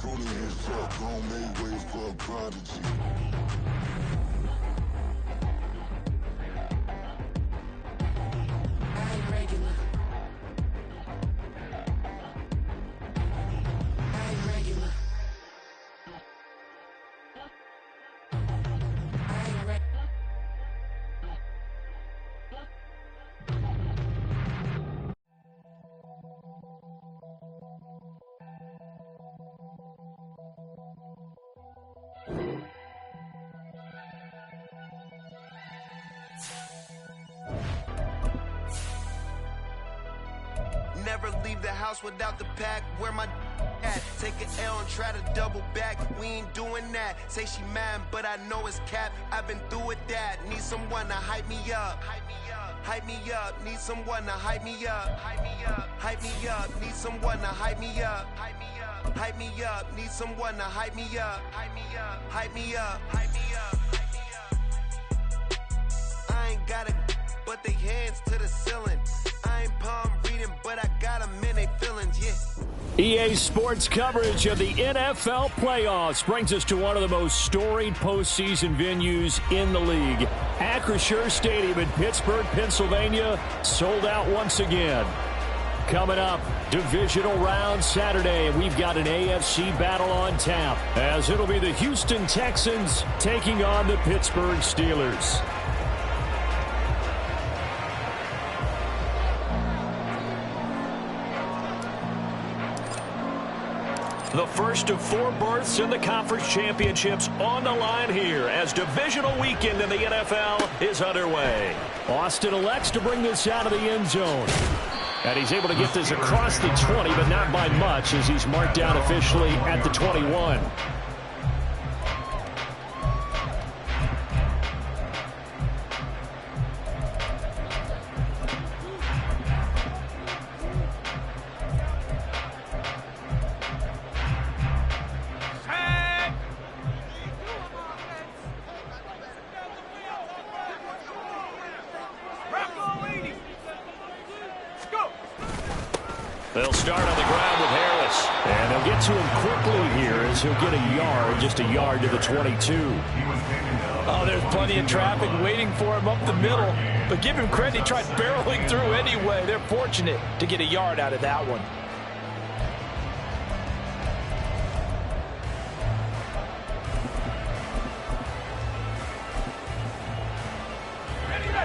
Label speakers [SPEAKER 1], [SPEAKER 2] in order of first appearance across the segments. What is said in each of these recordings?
[SPEAKER 1] Truly himself, grown made ways for a prodigy.
[SPEAKER 2] I ain't regular. I ain't regular. I ain't regular.
[SPEAKER 3] Never leave the house without the pack. Where my at? Take an L and try to double back. We ain't doing that. Say she mad, but I know it's cap. I've been through with that. Need someone to hype me up. Hype me up. Hype me up. Need someone to hype me up. Hype me up. Hype me up. Need someone to hype me up. Hype me up. Hype me up. Need someone to hype me up. Hype me up. Hype me up. Hype me up. Hype me up. I ain't got it, but they hands to the ceiling. I ain't palm reading, but I got them in they feelings, yeah.
[SPEAKER 4] EA Sports coverage of the NFL playoffs brings us to one of the most storied postseason venues in the league. Acrisure Stadium in Pittsburgh, Pennsylvania, sold out once again. Coming up, divisional round Saturday, and we've got an AFC battle on tap, as it'll be the Houston Texans taking on the Pittsburgh Steelers. The first of 4 berths in the conference championships on the line here as divisional weekend in the NFL is underway. Austin elects to bring this out of the end zone. And he's able to get this across the 20, but not by much as he's marked down officially at the 21. They'll start on the ground with Harris. And they'll get to him quickly here as he'll get a yard, just a yard to the 22.
[SPEAKER 5] Oh, there's plenty of traffic waiting for him up the middle. But give him credit, he tried barreling through anyway. They're fortunate to get a yard out of that one.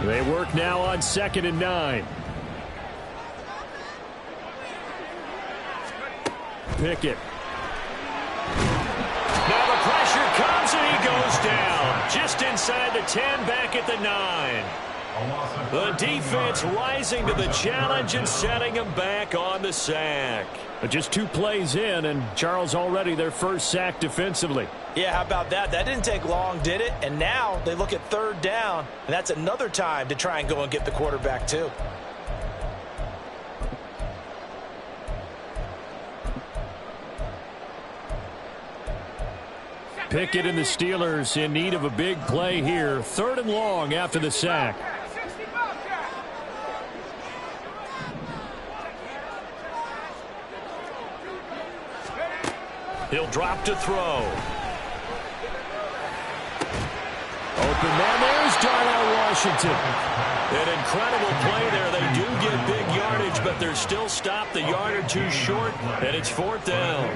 [SPEAKER 4] They work now on 2nd and 9. Pickett. Now the pressure comes and he goes down. Just inside the 10, back at the 9. The defense rising to the challenge and setting him back on the sack. But just 2 plays in, and Charles already their first sack defensively.
[SPEAKER 5] Yeah, how about that? That didn't take long, did it? And now they look at 3rd down, and that's another time to try and go and get the quarterback too.
[SPEAKER 4] Pickett and the Steelers in need of a big play here. 3rd and long after the sack. He'll drop to throw. Open man, there's Darnell Washington. An incredible play there. They do get big yardage, but they're still stopped the yard or 2 short, and it's 4th down.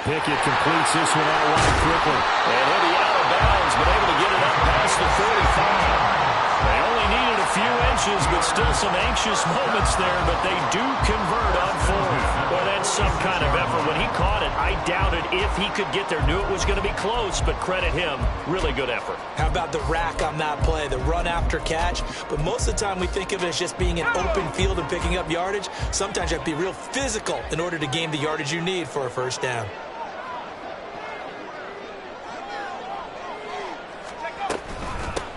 [SPEAKER 4] Pickett completes this one out wide quickly. And he'll be out of bounds, but able to get it up past the 35. They only needed a few inches, but still some anxious moments there, but they do convert on 4th. Well, that's some kind of effort. When he caught it, I doubted if he could get there. Knew it was going to be close, but credit him. Really good effort.
[SPEAKER 5] How about the rack on that play, the run after catch? But most of the time we think of it as just being an open field and picking up yardage. Sometimes you have to be real physical in order to gain the yardage you need for a first down.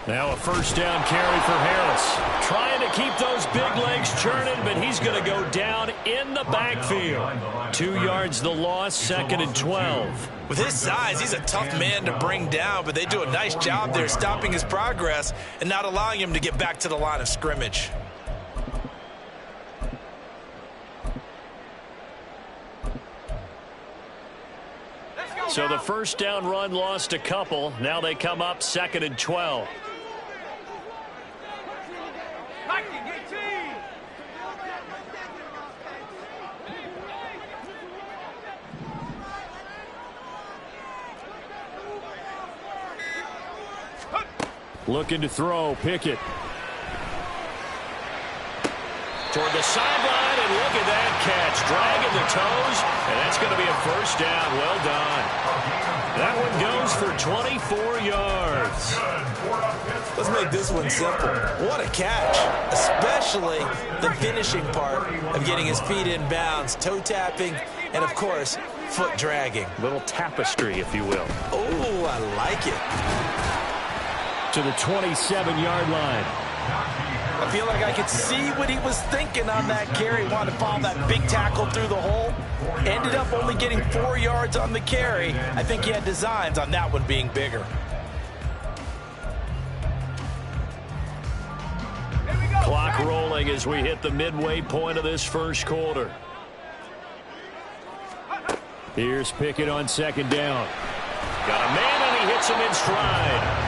[SPEAKER 4] Now a first down carry for Harris. Trying to keep those big legs churning, but he's going to go down in the backfield. 2 yards the loss, 2nd and 12.
[SPEAKER 5] With his size, he's a tough man to bring down, but they do a nice job there stopping his progress and not allowing him to get back to the line of scrimmage.
[SPEAKER 4] So the first down run lost a couple. Now they come up 2nd and 12. Looking to throw, Pickett. Toward the sideline, and look at that catch. Dragging the toes, and that's going to be a first down. Well done. That one goes for 24 yards.
[SPEAKER 5] Let's make this one simple. What a catch, especially the finishing part of getting his feet in bounds, toe tapping, and, of course, foot dragging.
[SPEAKER 4] Little tapestry, if you will.
[SPEAKER 5] Oh, I like it.
[SPEAKER 4] To the 27-yard line.
[SPEAKER 5] I feel like I could see what he was thinking on that carry. Wanted to follow that big tackle through the hole. Ended up only getting 4 yards on the carry. I think he had designs on that one being bigger.
[SPEAKER 4] Clock rolling as we hit the midway point of this first quarter. Here's Pickett on 2nd down. Got a man, and he hits him in stride.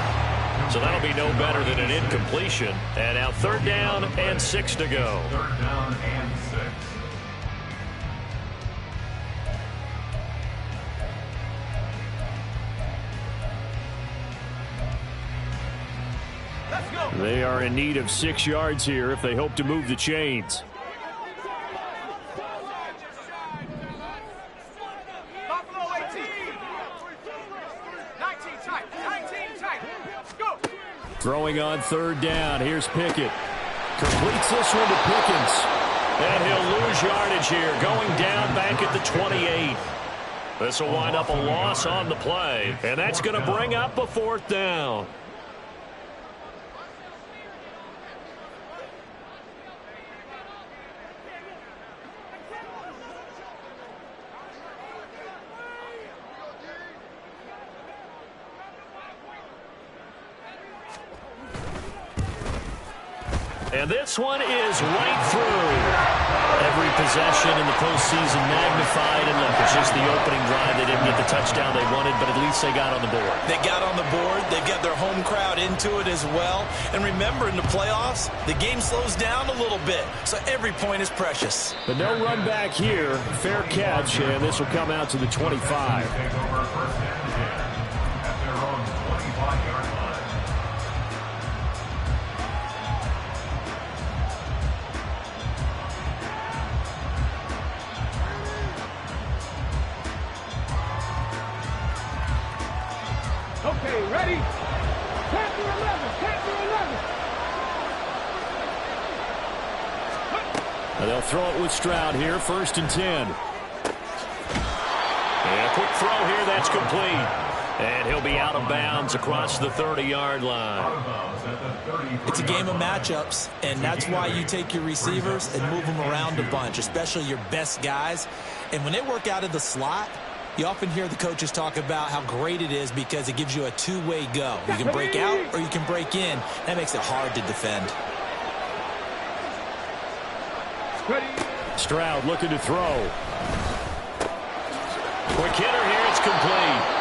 [SPEAKER 4] So that'll be no better than an incompletion. And now 3rd down and 6 to go.
[SPEAKER 6] 3rd down and 6.
[SPEAKER 2] Let's go.
[SPEAKER 4] They are in need of 6 yards here if they hope to move the chains.
[SPEAKER 2] Buffalo 18. 19 tight. 19 tight. Go.
[SPEAKER 4] Throwing on 3rd down. Here's Pickett. Completes this one to Pickens. And he'll lose yardage here. Going down back at the 28. This will wind up a loss on the play. And that's going to bring up a 4th down. And this one is right through. Every possession in the postseason magnified. And look, it's just the opening drive. They didn't get the touchdown they wanted, but at least they got on the board.
[SPEAKER 5] They got on the board. They've got their home crowd into it as well. And remember, in the playoffs, the game slows down a little bit. So every point is precious.
[SPEAKER 4] But no run back here. Fair catch, and this will come out to the 25.
[SPEAKER 6] Take over 1st and 10 at their own 25-yard line.
[SPEAKER 2] Okay, ready? Tap to 11. Tap to 11.
[SPEAKER 4] And they'll throw it with Stroud here. 1st and 10. And a quick throw here. That's complete. And he'll be out of bounds across the 30-yard line.
[SPEAKER 5] It's a game of matchups, and that's why you take your receivers and move them around a bunch, especially your best guys. And when they work out of the slot, you often hear the coaches talk about how great it is because it gives you a two-way go. You can break out or you can break in. That makes it hard to defend.
[SPEAKER 4] Stroud looking to throw. Quick hitter here. It's complete.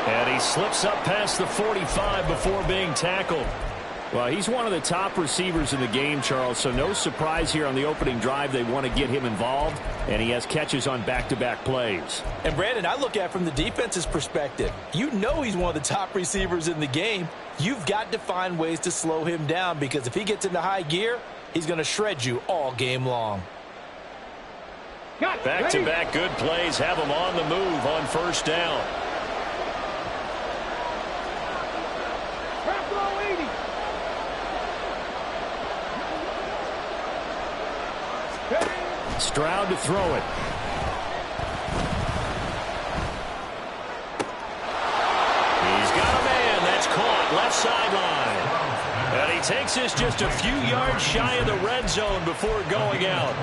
[SPEAKER 4] And he slips up past the 45 before being tackled. Well, he's one of the top receivers in the game, Charles, so no surprise here on the opening drive. They want to get him involved, and he has catches on back-to-back plays.
[SPEAKER 5] And, Brandon, I look at it from the defense's perspective. You know he's one of the top receivers in the game. You've got to find ways to slow him down because if he gets into high gear, he's going to shred you all game long.
[SPEAKER 4] Back-to-back good plays have him on the move on 1st down. Stroud to throw it. He's got a man. That's caught. Left sideline. And he takes this just a few yards shy of the red zone before going out.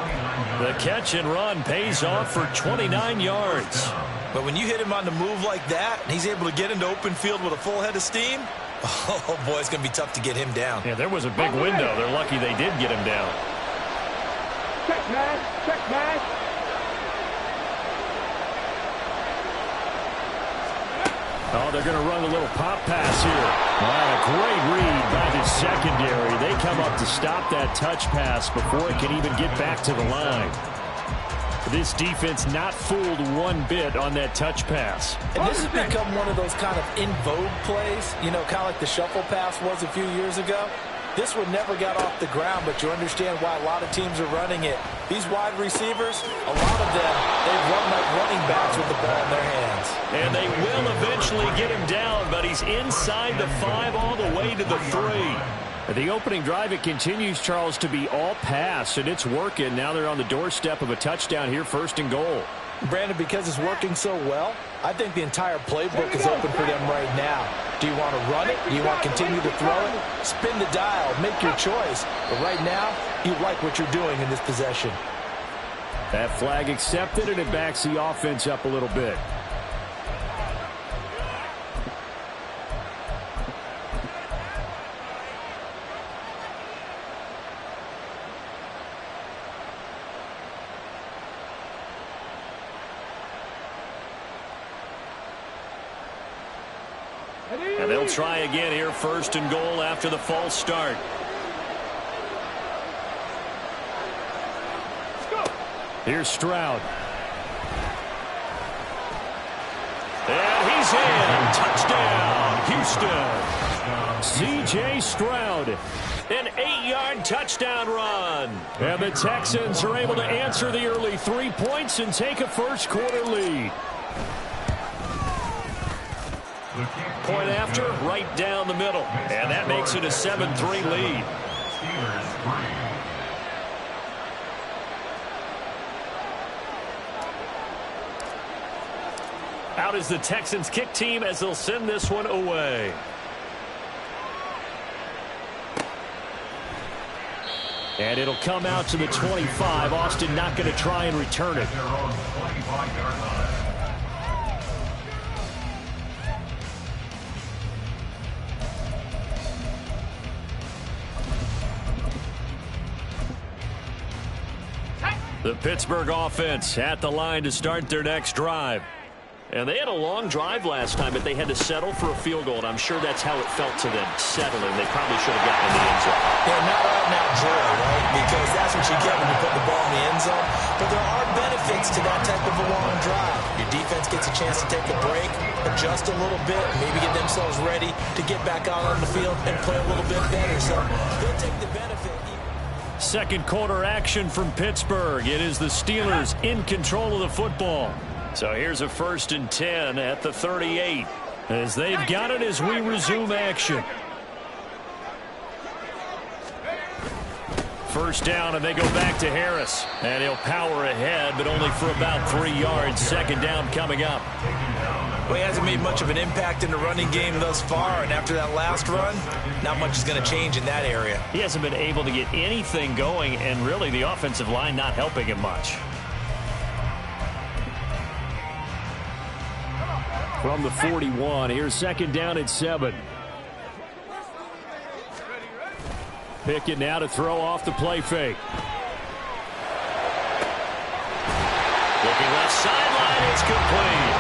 [SPEAKER 4] The catch and run pays off for 29 yards.
[SPEAKER 5] But when you hit him on the move like that, and he's able to get into open field with a full head of steam, oh, boy, it's going to be tough to get him down.
[SPEAKER 4] Yeah, there was a big window. They're lucky they did get him down.
[SPEAKER 2] Check, man. Check, man.
[SPEAKER 4] Oh, they're going to run a little pop pass here. A great read by the secondary. They come up to stop that touch pass before it can even get back to the line. This defense not fooled one bit on that touch pass.
[SPEAKER 5] And this has become one of those kind of in vogue plays, you know, kind of like the shuffle pass was a few years ago. This one never got off the ground, but you understand why a lot of teams are running it. These wide receivers, a lot of them, they run like running backs with the ball in their hands.
[SPEAKER 4] And they will eventually get him down, but he's inside the 5 all the way to the 3. The opening drive, it continues, Charles, to be all pass, and it's working. Now they're on the doorstep of a touchdown here, 1st and goal.
[SPEAKER 5] Brandon, because it's working so well, I think the entire playbook is open for them right now. Do you want to run it? Do you want to continue to throw it? Spin the dial. Make your choice. But right now, you like what you're doing in this possession.
[SPEAKER 4] That flag accepted, and it backs the offense up a little bit. And they'll try again here, 1st and goal after the false start. Here's Stroud. And he's in. Touchdown, Houston. C.J. Stroud. An 8-yard touchdown run. And the Texans are able to answer the early 3 points and take a first-quarter lead. Point after, right down the middle. And that makes it a 7-3 lead. Out is the Texans kick team as they'll send this one away. And it'll come out to the 25. Austin not going to try and return it. The Pittsburgh offense at the line to start their next drive. And they had a long drive last time, but they had to settle for a field goal, and I'm sure that's how it felt to them, settling. They probably should have gotten in the end zone.
[SPEAKER 5] Yeah, not out-and-out joy, right? Because that's what you get when you put the ball in the end zone. But there are benefits to that type of a long drive. Your defense gets a chance to take a break, adjust a little bit, maybe get themselves ready to get back out on the field and play a little bit better. So they'll take the benefit.
[SPEAKER 4] Second quarter action from Pittsburgh. It is the Steelers in control of the football. So here's a 1st and 10 at the 38 as they've got it as we resume action. First down, and they go back to Harris. And he'll power ahead, but only for about 3 yards. Second down coming up.
[SPEAKER 5] Well, he hasn't made much of an impact in the running game thus far, and after that last run, not much is going to change in that area.
[SPEAKER 4] He hasn't been able to get anything going, and really the offensive line not helping him much. From the 41, here's second down at 7. Pickett now to throw off the play fake. Looking left sideline, it's complete.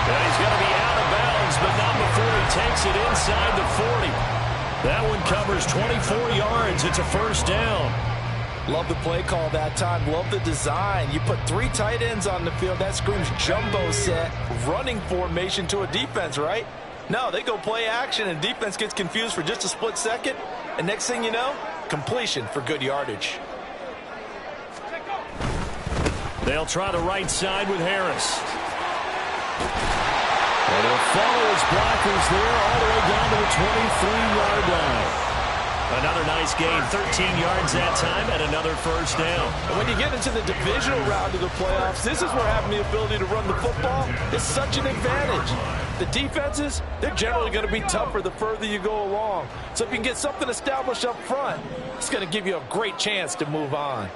[SPEAKER 4] And he's going to be out of bounds, but not before he takes it inside the 40. That one covers 24 yards. It's a first down.
[SPEAKER 5] Love the play call that time. Love the design. You put 3 tight ends on the field. That screams jumbo set, running formation to a defense, right? No, they go play action, and defense gets confused for just a split second. And next thing you know, completion for good yardage.
[SPEAKER 4] They'll try the right side with Harris. And he'll follow his blockers there all the way down to the 23-yard line. Another nice gain, 13 yards that time, and another first down.
[SPEAKER 5] And when you get into the divisional round of the playoffs, this is where having the ability to run the football is such an advantage. The defenses, they're generally going to be tougher the further you go along. So if you can get something established up front, it's going to give you a great chance to move on.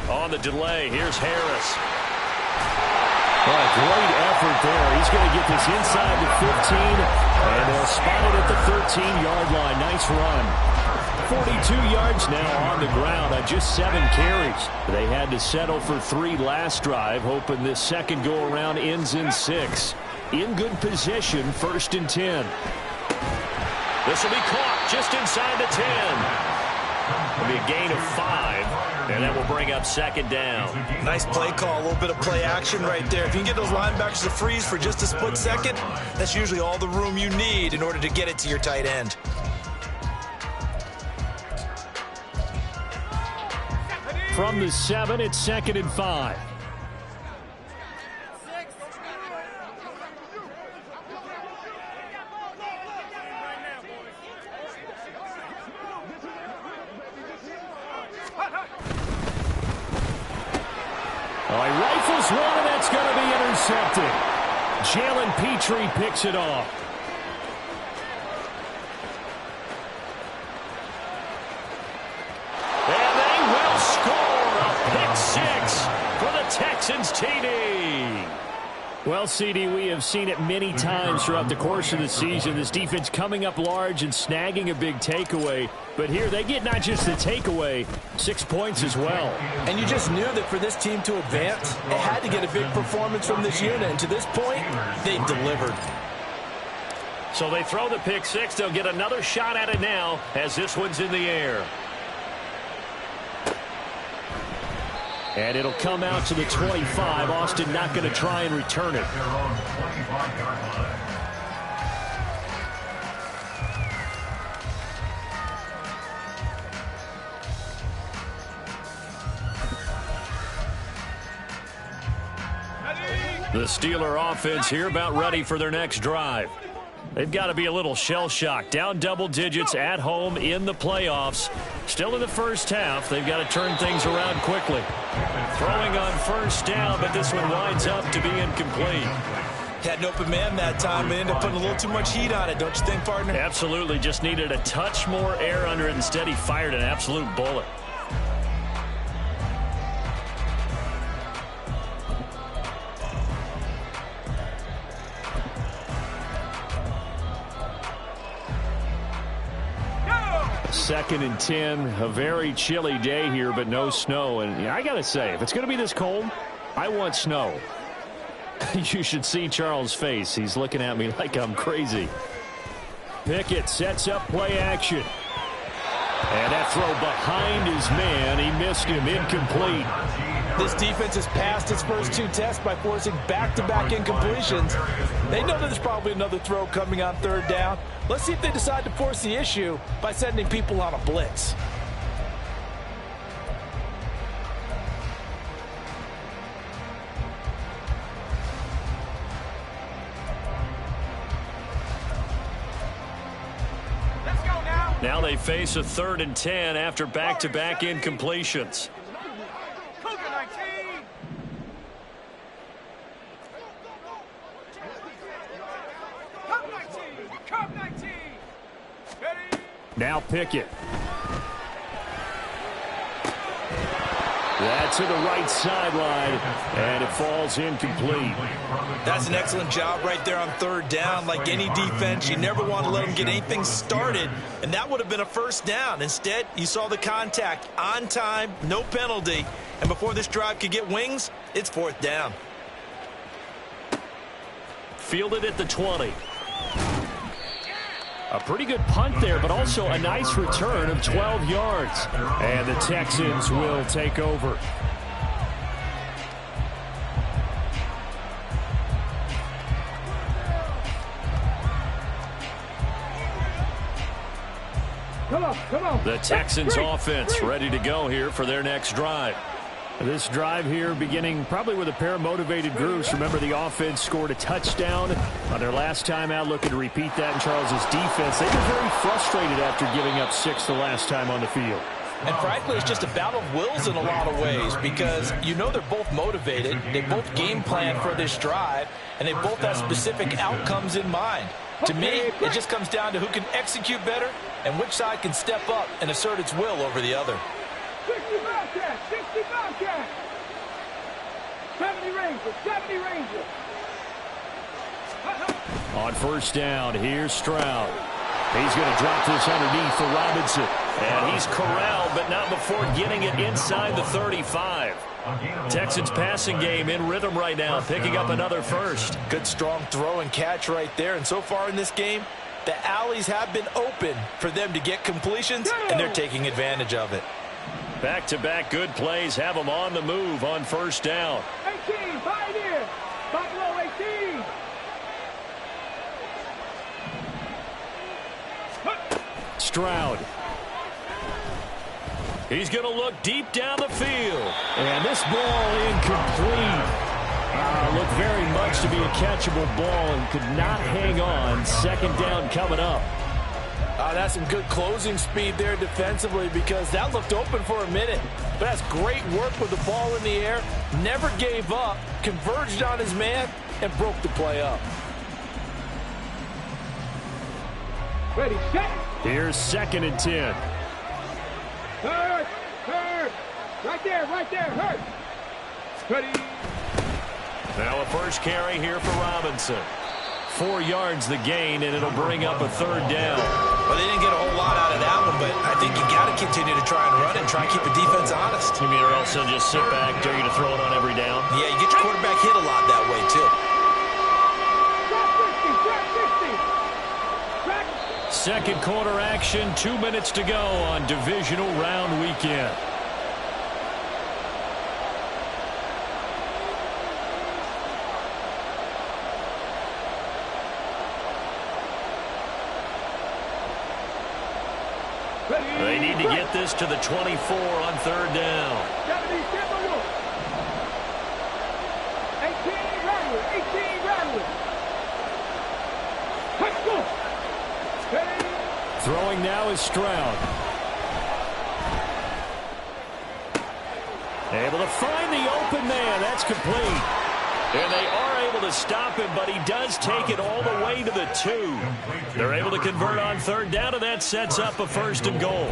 [SPEAKER 4] On the delay, here's Harris. Great effort there. He's going to get this inside the 15, and they'll spot it at the 13-yard line. Nice run. 42 yards now on the ground on just 7 carries. They had to settle for 3 last drive, hoping this second go-around ends in 6. In good position, 1st and 10. This will be caught just inside the 10. It'll be a gain of 5, and that will bring up 2nd down.
[SPEAKER 5] Nice play call, a little bit of play action right there. If you can get those linebackers to freeze for just a split second, that's usually all the room you need in order to get it to your tight end.
[SPEAKER 4] From the 7, it's 2nd and 5. Oh, he rifles one, and that's going to be intercepted. Jalen Petrie picks it off. And they will score a pick 6 for the Texans TD. Well, CD, we have seen it many times throughout the course of the season. This defense coming up large and snagging a big takeaway. But here they get not just the takeaway, 6 points as well.
[SPEAKER 5] And you just knew that for this team to advance, it had to get a big performance from this unit. And to this point, they've delivered.
[SPEAKER 4] So they throw the pick 6. They'll get another shot at it now as this one's in the air. And it'll come out to the 25. Austin not going to try and return it. The Steeler offense here about ready for their next drive. They've got to be a little shell-shocked. Down double digits at home in the playoffs. Still in the first half. They've got to turn things around quickly. Throwing on 1st down, but this one winds up to be incomplete.
[SPEAKER 5] Had an open man that time. They ended up putting a little too much heat on it, don't you think, partner?
[SPEAKER 4] Absolutely. Just needed a touch more air under it. Instead, he fired an absolute bullet. Second and 10, a very chilly day here, but no snow. And I got to say, if it's going to be this cold, I want snow. You should see Charles' face. He's looking at me like I'm crazy. Pickett sets up play action. And that throw behind his man. He missed him, incomplete.
[SPEAKER 5] This defense has passed its first 2 tests by forcing back-to-back incompletions. They know there's probably another throw coming on 3rd down. Let's see if they decide to force the issue by sending people on a blitz.
[SPEAKER 2] Let's go now.
[SPEAKER 4] Now they face a 3rd and 10 after back-to-back incompletions.
[SPEAKER 2] Cougar 19. Cup 19. Cup 19. Ready?
[SPEAKER 4] Now Pickett. That's to the right sideline, and it falls incomplete.
[SPEAKER 5] That's an excellent job right there on 3rd down. Like any defense, you never want to let them get anything started, and that would have been a 1st down. Instead, you saw the contact on time, no penalty, and before this drive could get wings, it's 4th down.
[SPEAKER 4] Fielded at the 20. A pretty good punt there, but also a nice return of 12 yards. And the Texans will take over.
[SPEAKER 2] Come on.
[SPEAKER 4] The Texans offense ready to go here for their next drive. This drive here beginning probably with a pair of motivated groups. Remember, the offense scored a touchdown on their last time out, looking to repeat that in Charles's defense. They were very frustrated after giving up 6 the last time on the field.
[SPEAKER 5] And frankly, it's just a battle of wills in a lot of ways because you know they're both motivated. They both game plan for this drive, and they both have specific outcomes in mind. To me, it just comes down to who can execute better and which side can step up and assert its will over the other.
[SPEAKER 2] 65 cat, 65 cat. 70 Rangers, 70 Rangers.
[SPEAKER 4] On 1st down, here's Stroud. He's going to drop this underneath for Robinson. And he's corralled, but not before getting it inside the 35. Texans passing game in rhythm right now, picking up another first.
[SPEAKER 5] Good strong throw and catch right there. And so far in this game, the alleys have been open for them to get completions, and they're taking advantage of it.
[SPEAKER 4] Back-to-back good plays have them on the move on first down.
[SPEAKER 2] 18, Pioneer. Buffalo 18.
[SPEAKER 4] Stroud. He's going to look deep down the field. And this ball incomplete. Looked very much to be a catchable ball and could not hang on. Second down coming up.
[SPEAKER 5] That's some good closing speed there defensively, because that looked open for a minute. But that's great work with the ball in the air. Never gave up, converged on his man, and broke the play up.
[SPEAKER 2] Ready, set.
[SPEAKER 4] Here's 2nd and 10.
[SPEAKER 2] Hurt. Right there, hurt. Ready.
[SPEAKER 4] Now a first carry here for Robinson. 4 yards the gain, and it'll bring up a third down.
[SPEAKER 5] Well, they didn't get a whole lot out of that one, but I think you got to continue to try and run and try and keep the defense honest.
[SPEAKER 4] You mean, or else they'll just sit back, dare you to throw it on every down?
[SPEAKER 5] Yeah, you get your quarterback hit a lot that way, too.
[SPEAKER 4] Second quarter action, 2 minutes to go on divisional round weekend. They need to get this to the 24 on third down.
[SPEAKER 2] 18 rattle. Let's go.
[SPEAKER 4] Throwing now is Stroud. Able to find the open man. That's complete. And they are able to stop him, but he does take it all the way to the 2. They're able to convert on third down, and that sets up a 1st and goal.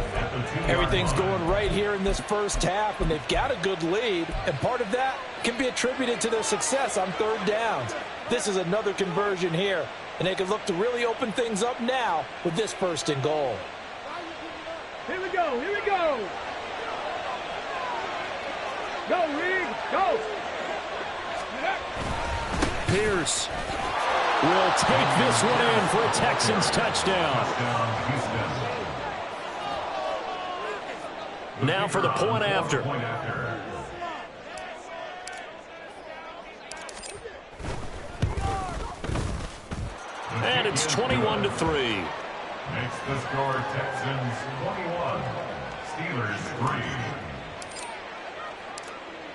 [SPEAKER 5] Everything's going right here in this first half, and they've got a good lead, and part of that can be attributed to their success on third downs. This is another conversion here, and they can look to really open things up now with this 1st and goal.
[SPEAKER 2] Here we go. Go, Reed, go.
[SPEAKER 4] Pierce will take this one in for a Texans touchdown. Now for the point after. And it's 21-3.
[SPEAKER 6] Makes the score Texans 21, Steelers 3.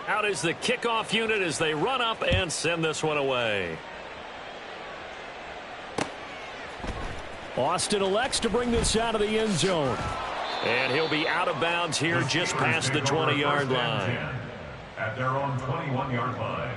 [SPEAKER 4] Out is the kickoff unit as they run up and send this one away. Austin elects to bring this out of the end zone. And he'll be out of bounds here just past the 20-yard line.
[SPEAKER 6] At their own 21-yard line.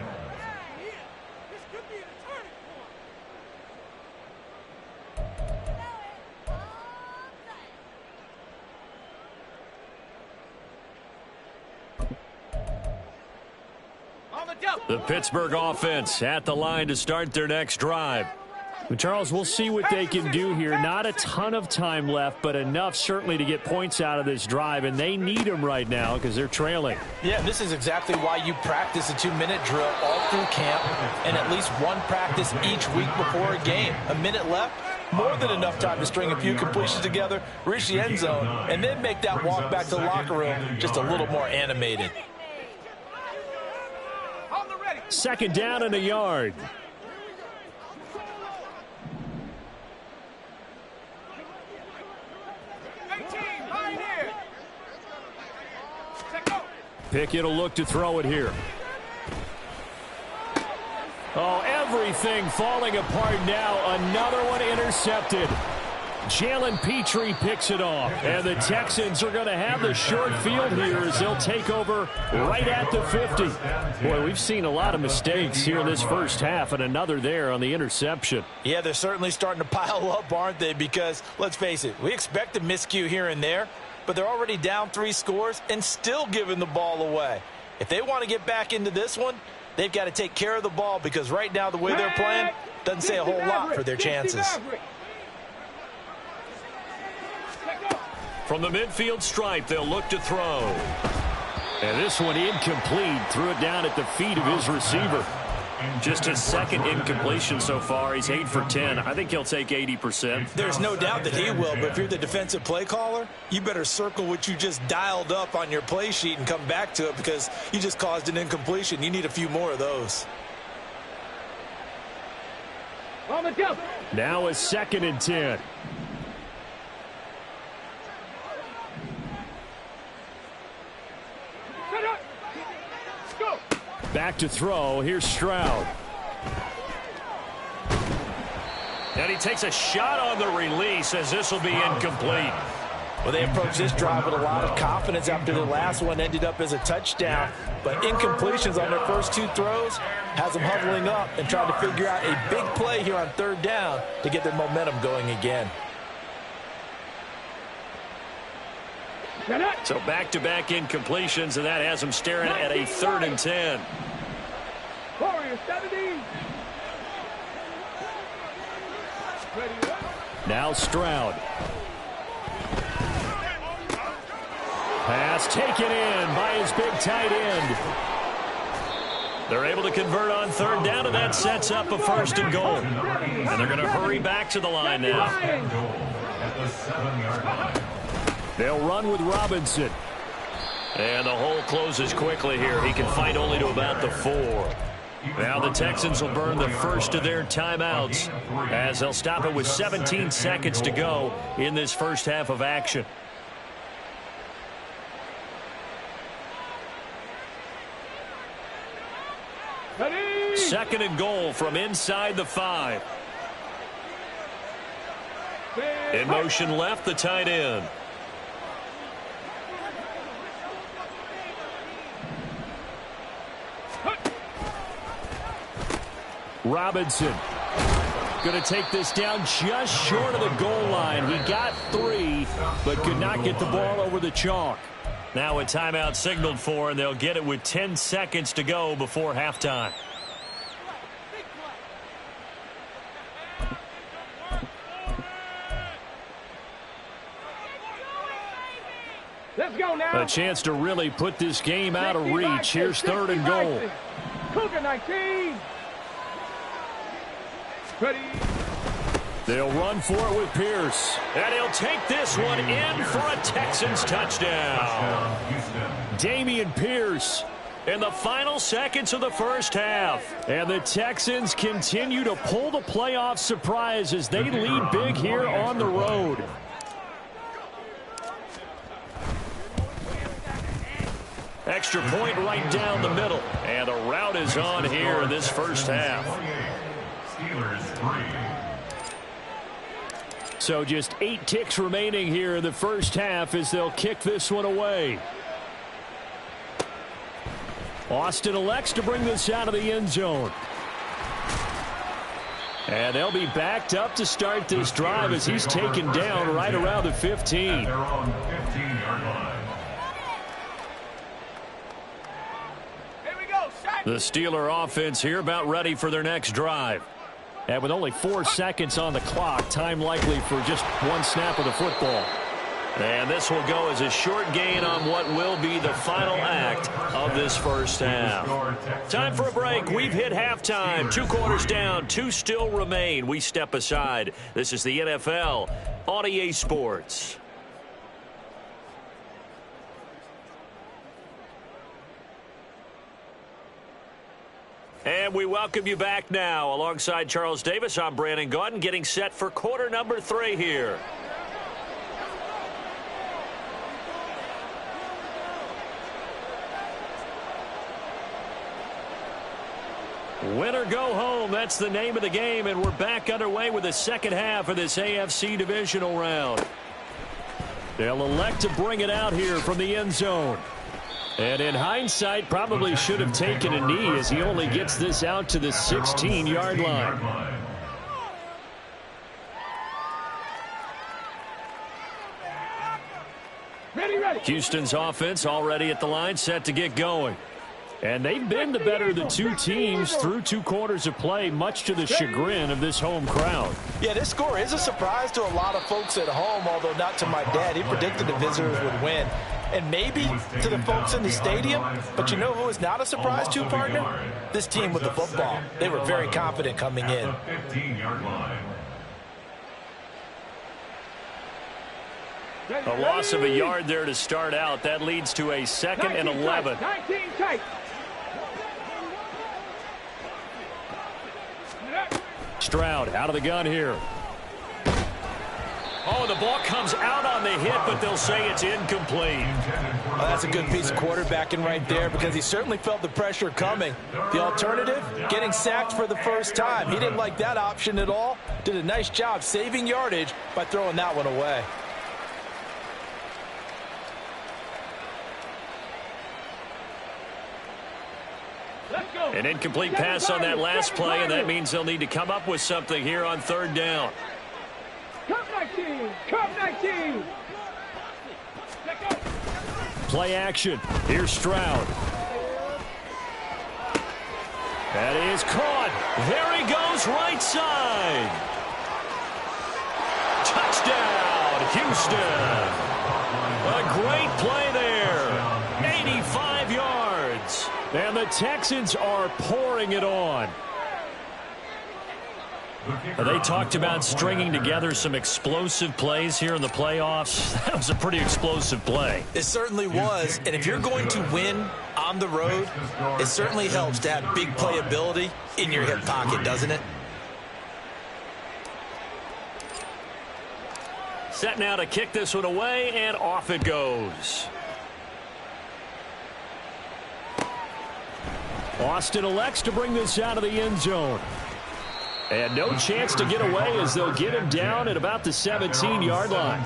[SPEAKER 4] The Pittsburgh offense at the line to start their next drive. Well, Charles, we'll see what they can do here. Not a ton of time left, but enough certainly to get points out of this drive, and they need them right now because they're trailing.
[SPEAKER 5] Yeah, this is exactly why you practice a 2-minute drill all through camp and at least one practice each week before a game. A minute left, more than enough time to string a few completions together, reach the end zone, and then make that walk back to the locker room just a little more animated.
[SPEAKER 4] 2nd down and a yard. Pickett will look to throw it here. Oh, everything falling apart now. Another one intercepted. Jalen Petrie picks it off. And the Texans are going to have the short field here as they'll take over right at the 50. Boy, we've seen a lot of mistakes here in this first half, and another there on the interception.
[SPEAKER 5] Yeah, they're certainly starting to pile up, aren't they? Because, let's face it, we expect a miscue here and there, but they're already down 3 scores and still giving the ball away. If they want to get back into this one, they've got to take care of the ball, because right now the way they're playing doesn't say a whole lot for their chances.
[SPEAKER 4] From the midfield stripe, they'll look to throw. And this one incomplete. Threw it down at the feet of his receiver. Just his second incompletion so far. He's 8 for 10. I think he'll take 80%.
[SPEAKER 5] There's no doubt that he will, but if you're the defensive play caller, you better circle what you just dialed up on your play sheet and come back to it because you just caused an incompletion. You need a few more of those.
[SPEAKER 2] On the jump.
[SPEAKER 4] Now a 2nd and 10.
[SPEAKER 2] Set up. Go.
[SPEAKER 4] Back to throw. Here's Stroud. And he takes a shot on the release as this will be incomplete.
[SPEAKER 5] Well, they approached this drive with a lot of confidence after the last one ended up as a touchdown. But incompletions on their first 2 throws has them huddling up and trying to figure out a big play here on 3rd down to get their momentum going again.
[SPEAKER 4] So back-to-back incompletions, and that has them staring at a 3rd and 10.
[SPEAKER 2] Warrior 70.
[SPEAKER 4] Now Stroud. Pass taken in by his big tight end. They're able to convert on 3rd down, and that sets up a 1st and goal. And they're going to hurry back to the line now.
[SPEAKER 6] At the 7-yard line.
[SPEAKER 4] They'll run with Robinson. And the hole closes quickly here. He can fight only to about the 4. Now the Texans will burn the first of their timeouts as they'll stop it with 17 seconds to go in this first half of action.
[SPEAKER 2] Ready.
[SPEAKER 4] 2nd and goal from inside the 5. In motion left, the tight end. Robinson going to take this down just short of the goal line. He got 3, but could not get the ball over the chalk. Now a timeout signaled for, and they'll get it with 10 seconds to go before halftime.
[SPEAKER 2] Let's go now.
[SPEAKER 4] A chance to really put this game out of reach. Here's 3rd and goal.
[SPEAKER 2] Cougar 19. Ready.
[SPEAKER 4] They'll run for it with Pierce. And he'll take this one in for a Texans touchdown. Dameon Pierce in the final seconds of the first half. And the Texans continue to pull the playoff surprise as they lead big here on the road. Extra point right down the middle. And a route is on here in this first half.
[SPEAKER 6] Steelers 3.
[SPEAKER 4] So just 8 ticks remaining here in the first half as they'll kick this one away. Austin elects to bring this out of the end zone. And they'll be backed up to start this drive as he's taken down right around the 15.
[SPEAKER 6] They're on 15-yard line.
[SPEAKER 4] The Steeler offense here about ready for their next drive. And with only 4 seconds on the clock, time likely for just 1 snap of the football. And this will go as a short gain on what will be the final act of this first half. Time for a break. We've hit halftime. 2 quarters down, 2 still remain. We step aside. This is the NFL on EA Sports. And we welcome you back now. Alongside Charles Davis, I'm Brandon Gaudin, getting set for quarter number 3 here. Win or go home, that's the name of the game, and we're back underway with the second half of this AFC divisional round. They'll elect to bring it out here from the end zone. And in hindsight, probably should have taken a knee as he only gets this out to the 16-yard line.
[SPEAKER 2] Ready.
[SPEAKER 4] Houston's offense already at the line, set to get going. And they've been the better of the two teams through 2 quarters of play, much to the chagrin of this home crowd.
[SPEAKER 5] Yeah, this score is a surprise to a lot of folks at home, although not to my dad. He predicted the visitors would win. And maybe to the folks in the stadium, but you know who is not a surprise to, partner? This team with the football. They were very confident coming in.
[SPEAKER 6] 15-yard line.
[SPEAKER 4] A loss of a yard there to start out. That leads to a 2nd and 11.
[SPEAKER 2] 19 tight.
[SPEAKER 4] Stroud out of the gun here. Oh, the ball comes out on the hit, but they'll say it's incomplete.
[SPEAKER 5] Oh, that's a good piece of quarterbacking right there because he certainly felt the pressure coming. The alternative, getting sacked for the first time. He didn't like that option at all. Did a nice job saving yardage by throwing that one away.
[SPEAKER 4] An incomplete pass on that last play, and that means they'll need to come up with something here on 3rd down.
[SPEAKER 2] Come 19. Come 19.
[SPEAKER 4] Play action. Here's Stroud. That is caught. There he goes, right side. Touchdown, Houston. A great play there. 85 yards. And the Texans are pouring it on. They talked about stringing together some explosive plays here in the playoffs. That was a pretty explosive play.
[SPEAKER 5] It certainly was. And if you're going to win on the road, it certainly helps to have big playability in your hip pocket, doesn't it?
[SPEAKER 4] Set now to kick this one away, and off it goes. Austin elects to bring this out of the end zone. And no chance to get away as they'll get him down at about the 17-yard line.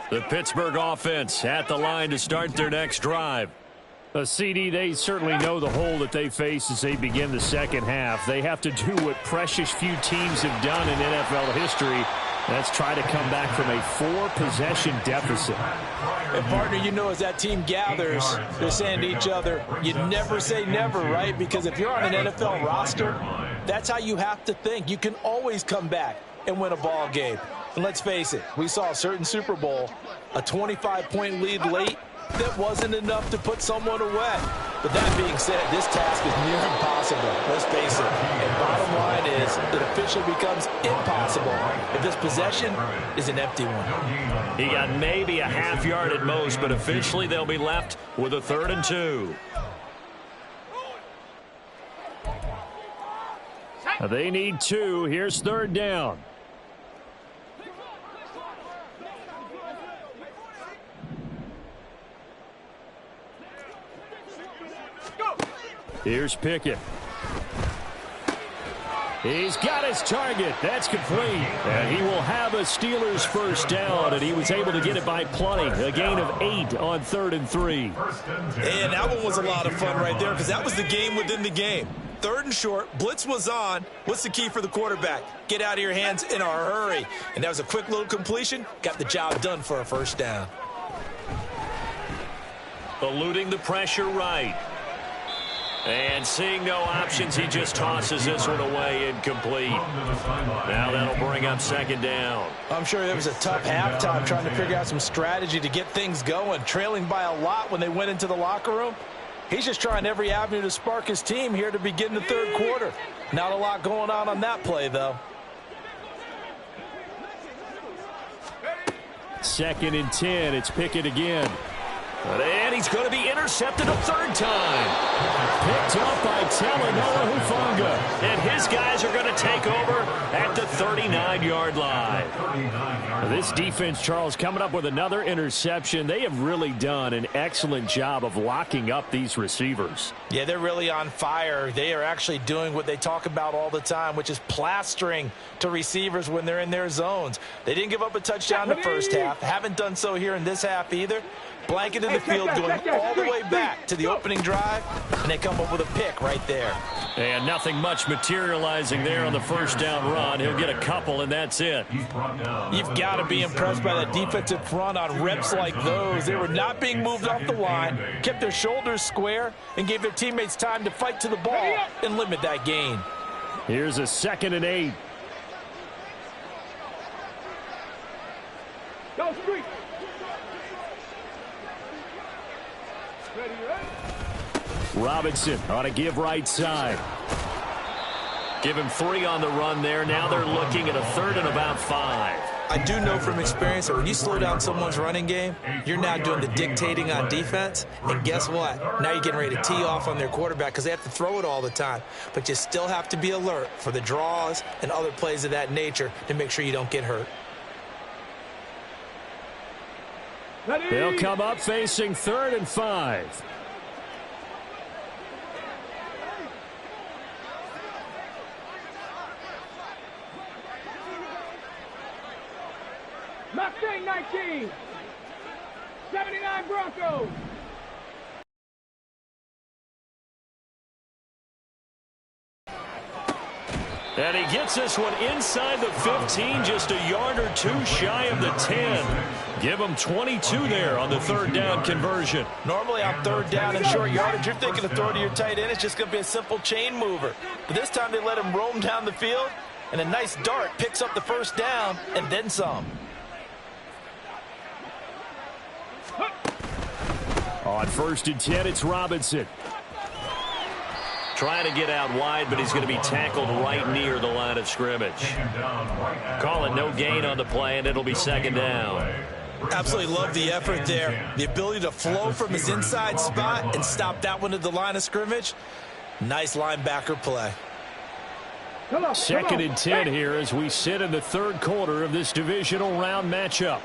[SPEAKER 4] The Pittsburgh offense at the line to start their next drive. CD, they certainly know the hole that they face as they begin the second half. They have to do what precious few teams have done in NFL history. That's try to come back from a 4-possession deficit.
[SPEAKER 5] And, partner, you know as that team gathers, they're saying to each other, you never say never, right? Because if you're on an NFL roster, that's how you have to think. You can always come back and win a ball game. And let's face it, we saw a certain Super Bowl, a 25-point lead late, that wasn't enough to put someone away. But that being said, this task is near impossible. Let's face it. And bottom line is, it officially becomes impossible if this possession is an empty one.
[SPEAKER 4] He got maybe a half yard at most, but officially they'll be left with a 3rd and 2. They need 2. Here's 3rd down. Here's Pickett. He's got his target. That's complete. And he will have a Steelers first down, and he was able to get it by plenty. A gain of 8 on 3rd and 3.
[SPEAKER 5] And that one was a lot of fun right there because that was the game within the game. 3rd and short, blitz was on. What's the key for the quarterback? Get out of your hands in a hurry. And that was a quick little completion. Got the job done for a first down.
[SPEAKER 4] Eluding the pressure right. And seeing no options, he just tosses this one away, incomplete. Now that'll bring up 2nd down.
[SPEAKER 5] I'm sure there was a tough halftime trying to figure out some strategy to get things going. Trailing by a lot when they went into the locker room. He's just trying every avenue to spark his team here to begin the 3rd quarter. Not a lot going on that play, though.
[SPEAKER 4] 2nd and 10. It's Pickett again. And he's going to be intercepted a 3rd time. Picked up by Talanoa Hufanga. And his guys are going to take over at the 39-yard line. This defense, Charles, coming up with another interception. They have really done an excellent job of locking up these receivers.
[SPEAKER 5] Yeah, they're really on fire. They are actually doing what they talk about all the time, which is plastering to receivers when they're in their zones. They didn't give up a touchdown in the first half. Haven't done so here in this half either. blanketed the field, going all the way back to the opening drive, and they come up with a pick right there.
[SPEAKER 4] And nothing much materializing there on the first down run. He'll get a couple, and that's it.
[SPEAKER 5] You've got to be impressed by that defensive front on reps like those. They were not being moved off the line, kept their shoulders square, and gave their teammates time to fight to the ball and limit that gain.
[SPEAKER 4] Here's a 2nd and 8.
[SPEAKER 2] Go street. Ready, ready.
[SPEAKER 4] Robinson on a give right side. Give him 3 on the run there. Now they're looking at a 3rd and about 5.
[SPEAKER 5] I do know from experience that when you slow down someone's running game, you're now doing the dictating on defense. And guess what? Now you're getting ready to tee off on their quarterback because they have to throw it all the time. But you still have to be alert for the draws and other plays of that nature to make sure you don't get hurt.
[SPEAKER 4] They'll come up facing 3rd and 5.
[SPEAKER 2] Mustang 19. 79 Broncos.
[SPEAKER 4] And he gets this one inside the 15, just a yard or 2 shy of the 10. Give him 22 there on the 3rd down conversion.
[SPEAKER 5] Normally on 3rd down and short yardage, you're thinking of throw to your tight end. It's just going to be a simple chain mover. But this time they let him roam down the field, and a nice dart picks up the 1st down and then some.
[SPEAKER 4] On 1st and 10, it's Robinson. Trying to get out wide, but he's going to be tackled right near the line of scrimmage. Call it no gain on the play, and it'll be 2nd down.
[SPEAKER 5] Absolutely love the effort there. The ability to flow from his inside spot and stop that one at the line of scrimmage. Nice linebacker play.
[SPEAKER 4] 2nd and 10 here as we sit in the 3rd quarter of this divisional round matchup.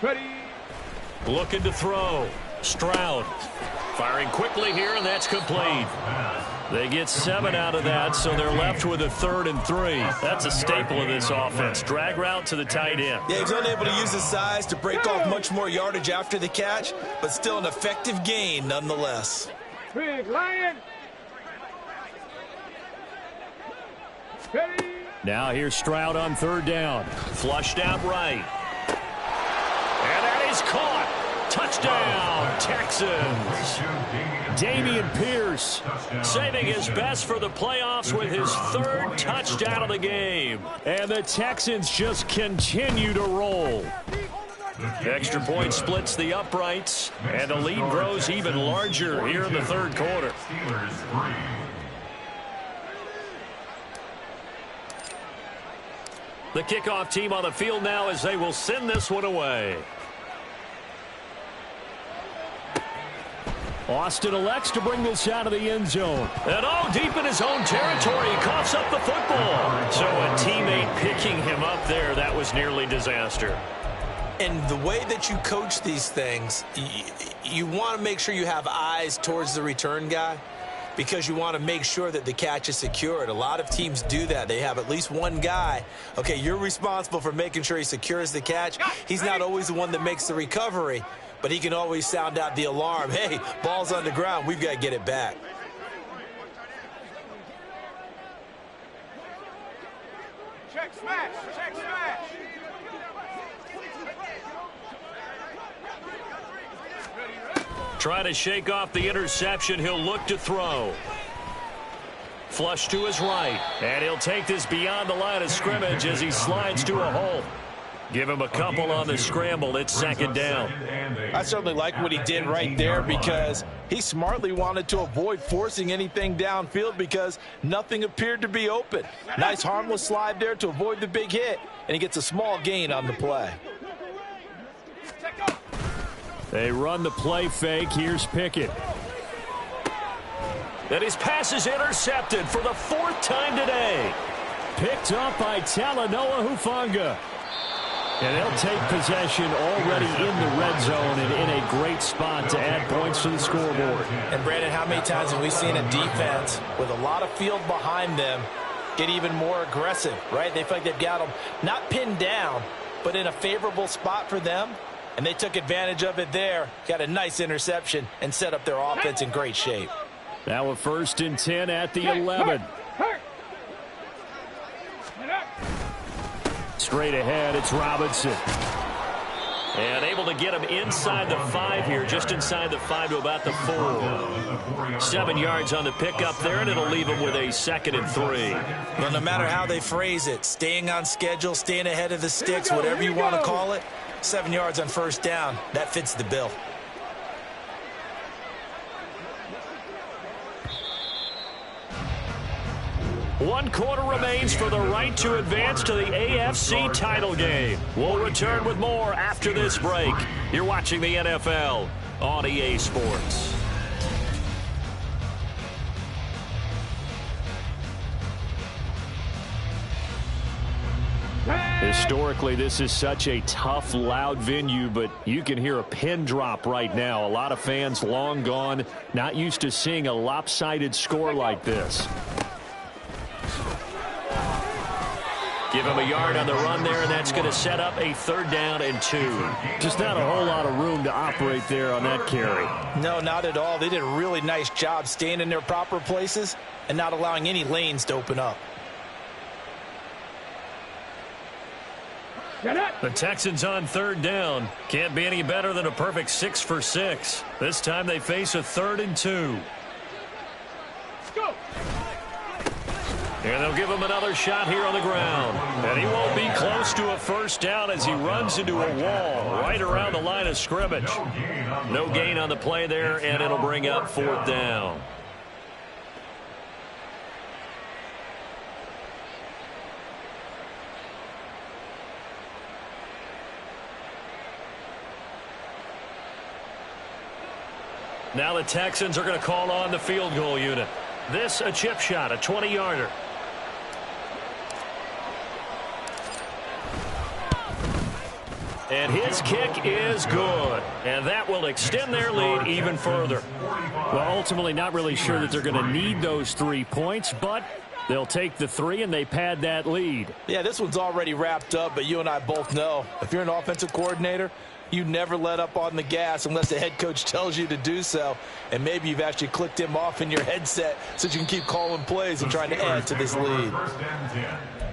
[SPEAKER 2] Ready.
[SPEAKER 4] Looking to throw. Stroud firing quickly here, and that's complete. They get 7 out of that, so they're left with a 3rd and 3. That's a staple of this offense. Drag route to the tight end.
[SPEAKER 5] Yeah, he's unable to use his size to break off much more yardage after the catch, but still an effective gain nonetheless.
[SPEAKER 2] Big Lion. Ready.
[SPEAKER 4] Now here's Stroud on 3rd down. Flushed out right. And that is caught. Touchdown, Texans. Dameon Pierce saving his best for the playoffs with his 3rd touchdown of the game. And the Texans just continue to roll. Extra point splits the uprights, and the lead grows even larger here in the 3rd quarter. The kickoff team on the field now as they will send this one away. Austin elects to bring this out of the end zone. And deep in his own territory, he coughs up the football. So a teammate picking him up there, that was nearly disaster.
[SPEAKER 5] And the way that you coach these things, you want to make sure you have eyes towards the return guy because you want to make sure that the catch is secured. A lot of teams do that. They have at least one guy. Okay, you're responsible for making sure he secures the catch. He's not always the one that makes the recovery, but he can always sound out the alarm. Hey, ball's on the ground. We've got to get it back.
[SPEAKER 2] Check smash. Check smash.
[SPEAKER 4] Trying to shake off the interception. He'll look to throw. Flush to his right. And he'll take this beyond the line of scrimmage as he slides to a hole. Give him a couple on the scramble. It's 2nd down.
[SPEAKER 5] I certainly like what he did right there because he smartly wanted to avoid forcing anything downfield because nothing appeared to be open. Nice harmless slide there to avoid the big hit, and he gets a small gain on the play.
[SPEAKER 4] They run the play fake. Here's Pickett. And his pass is intercepted for the 4th time today. Picked up by Talanoa Hufanga. And they'll take possession already in the red zone and in a great spot to add points to the scoreboard.
[SPEAKER 5] And, Brandon, how many times have we seen a defense with a lot of field behind them get even more aggressive, right? They feel like they've got them not pinned down, but in a favorable spot for them. And they took advantage of it there. Got a nice interception and set up their offense in great shape.
[SPEAKER 4] Now a 1st and 10 at the 11. Straight ahead, it's Robinson. And able to get him inside the 5 here, just inside the 5 to about the 4. 7 yards on the pickup there, and it'll leave him with a 2nd and 3.
[SPEAKER 5] Well, no matter how they phrase it, staying on schedule, staying ahead of the sticks, whatever you want to call it, 7 yards on 1st down, that fits the bill.
[SPEAKER 4] One quarter remains for the right to advance to the AFC title game. We'll return with more after this break. You're watching the NFL on EA Sports. Historically, this is such a tough, loud venue, but you can hear a pin drop right now. A lot of fans long gone, not used to seeing a lopsided score like this. Give him a yard on the run there, and that's going to set up a 3rd down and 2. Just not a whole lot of room to operate there on that carry.
[SPEAKER 5] No, not at all. They did a really nice job staying in their proper places and not allowing any lanes to open up.
[SPEAKER 4] The Texans on 3rd down. Can't be any better than a perfect 6 for 6. This time they face a 3rd and 2.
[SPEAKER 2] Go.
[SPEAKER 4] And they'll give him another shot here on the ground. And he won't be close to a 1st down as he runs into a wall right around the line of scrimmage. No gain on the play there, and it'll bring up 4th down. Now the Texans are going to call on the field goal unit. This a chip shot, a 20-yarder. And his kick is good. And that will extend their lead even further. Well, ultimately not really sure that they're going to need those 3 points, but they'll take the 3 and they pad that lead.
[SPEAKER 5] Yeah, this one's already wrapped up, but you and I both know if you're an offensive coordinator, you never let up on the gas unless the head coach tells you to do so. And maybe you've actually clicked him off in your headset so you can keep calling plays and trying to add to this lead.
[SPEAKER 6] 1st and 10.